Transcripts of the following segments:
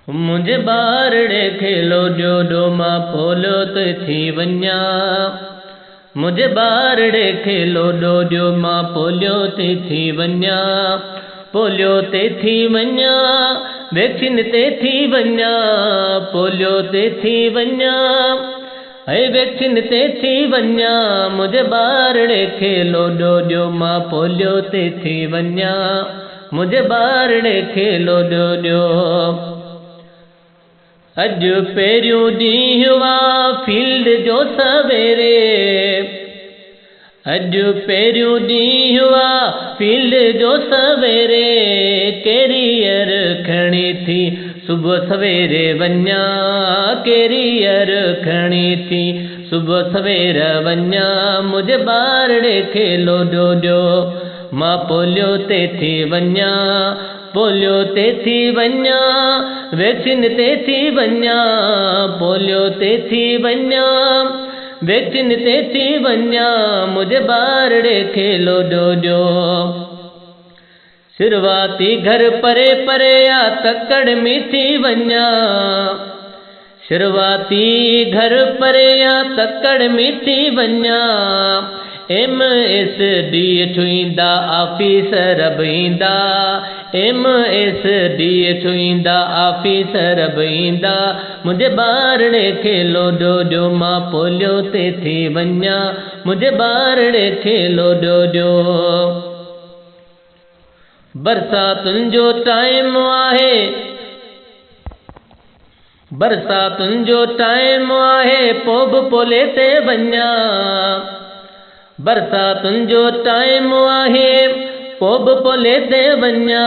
मुझे बारड़े खेलो जो मां पोलियो ते थी वञा। मुझे बारड़े खेलो जो मां पोलियो ते थी वञा। पोलियो ते थी वञा, वैक्सीन ते थी वञा। पोलियो ते थी वञा, वैक्सीन ते थी वञा। मुझे बारड़े खेलो जो मां पोलियो ते थी वञा। मुझे बारड़े खेलो जो अज पहिरियों ॾींहुं हुआ फील्ड जो सवेरे। अज पहिरियों ॾींहुं हुआ फील्ड जो सवेरे। कैरियर खणी थी सुबुह सवेरे वञा। कैरियर खणी थी सुबुह सवेरे वञा। मुझे बारड़े खेलो जो मां पोलियो ते थी वञा। पोलियो ते थी वञा, वैक्सीन ते थी वञा। पोलियो ते थी वञा, वैक्सीन ते थी वञा। मुझे बारड़े खेलो जो शुरुआती घर परे परे आ तकड़ में थी वञा। शुरुआती घर परे आ तकड़ में थी वञा। MSD ईंदा ऑफिसर बि ईंदा। MSD ईंदा ऑफिसर बि ईंदा। मुझे बारड़े खेलो जो मां पोलियो ते थी वञा। मुझे बारड़े खेलो जो बरसातुनि जो टाइम आहे। बरसातुनि जो टाइम आहे पोइ बि पोले ते वञा। बरसातुनि जो टाइम आहे पोइ बि पोले ते वञा।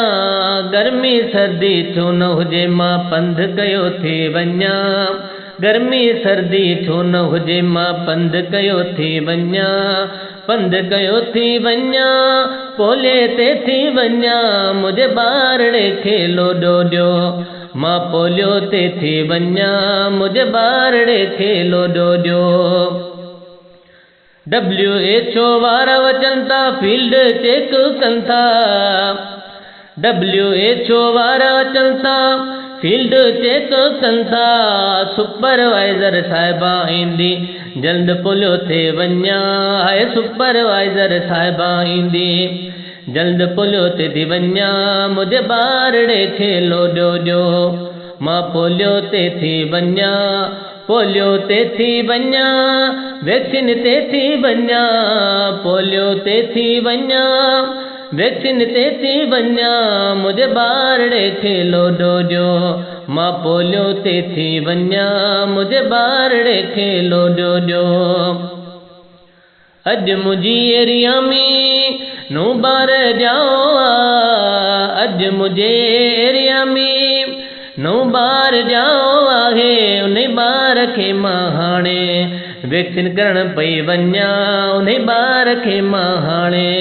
गर्मी सर्दी छो न हुजे मां पंधु कयो थी वञा। गर्मी सर्दी छो न हुजे मां पंधु कयो थी वञा। पंधु कयो थी वञा, पोले ते थी वञा। मुझे बारड़े खेलो जो मां पोलियो ते थी वञा। मुझे बारड़े खेलो जो WHO वारा अचनि था फील्ड चेक कनि था। WHO वारा अचनि था फील्ड चेक कनि था। सुपरवाइज़र साहिबा ईंदी जल्द पोलियो ते वञा। हाय सुपरवाइज़र साहिबा ईंदी जल्द पोलियो ते थी वञा। मुझे बारड़े खेलो जो मां पोलियो ते थी वञा। पोलियो ते थी वञा, वैक्सीन ते थी वञा। पोलियो ते थी वञा, वैक्सीन ते थी वञा। मुझे बारड़े खेलो जो मां पोलियो ते थी वञा। मुझे बारड़े खेलो जो अॼु मुंहिंजी एरिया में नूं ॿार ॼाओ आहे। अॼु मुंहिंजे एरिया में नूं ॿार ॼाओ आहे। उन ॿार खे मां हाणे वैक्सीन करण पई वञा। उन ॿार खे मां हाणे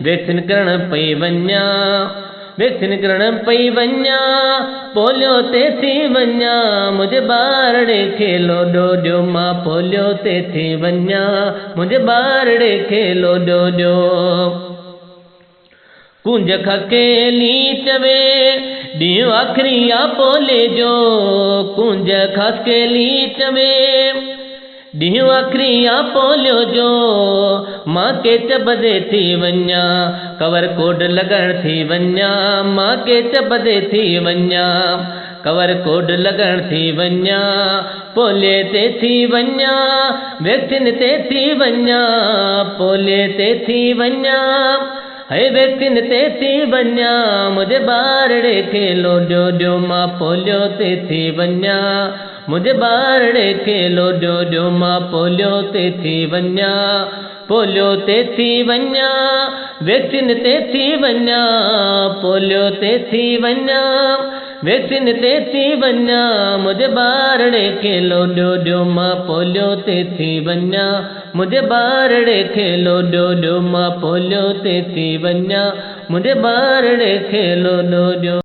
वैक्सीन करण पई वञा। वैक्सीन करण पई वञा। पोलियो ते थी वञा। मुझे बारड़े खेलो जो मां पोलियो ते थी वञा। मुझे बारड़े खेलो जो कुंज खकेली चवे ॾींहुं आख़िरी आ पोले जो। कुंज खकेली चवे ॾींहुं आख़िरी आ पोलियो जो। मां के चबदे थी वञा, कवर कोड लॻण थी वञा। मां के चबदे थी वञा, कवर कोड लॻण थी वञा। पोले ते थी वञा, वैक्सीन ते थी वञा। पोले ते थी वञा, वैक्सीन ते थी वञा। मुझे बारड़े खेलो जो मां पोलियो ते थी वञा। मुझे बारड़े खेलो जो मां पोलियो ते थी वञा। पोलियो ते थी वञा, वैक्सीन ते थी वञा। पोलियो ते थी वञा, वैक्सीन ते थी वञा। मुझे बारड़े खेलो जो मां पोलियो ते थी वञा। मुझे बारड़े खेलो जो मां पोलियो ते थी वञा। मुझे बारड़े खेलो जो